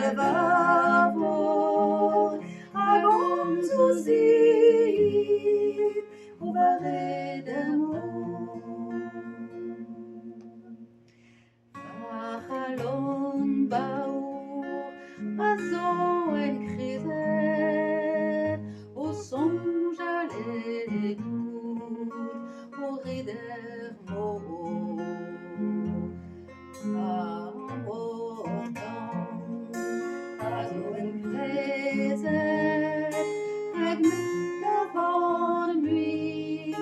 levavor, agom zusit, uvaredemo. Vachalon ba'u, azo en chrizet, au songe à l'écoute, au rider mot. Azo en chrizet, eg mikavon mui,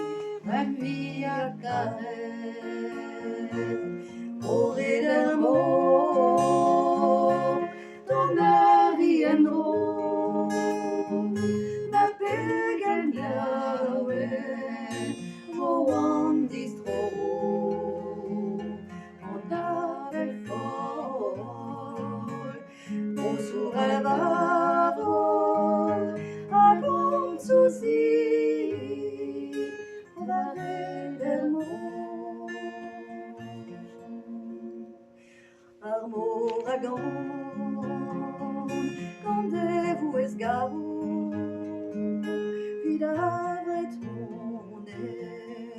eg mi a karet. O ridermo, donari en ro, na pegen lawen, o an distro, an davel fol, o sur a lavavor, a gom souci, o va ridermo. Ar moragan, gant ez gavo, vid avret monet,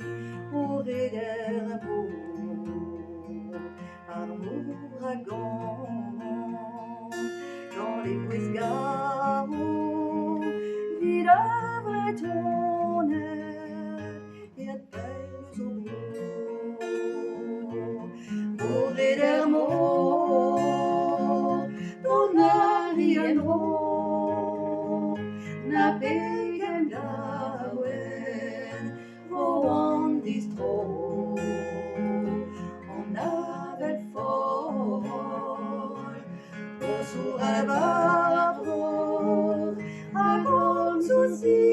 o reder bo. Ar moragan, gant ez gavo, vid avret monet, et peus o bo. O reder mo, donari en ro, na pegen lawen, vo an distro, an avel fol, o sur a lavavor, a gom souci,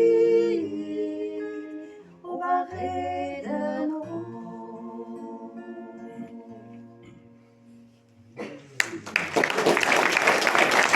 o va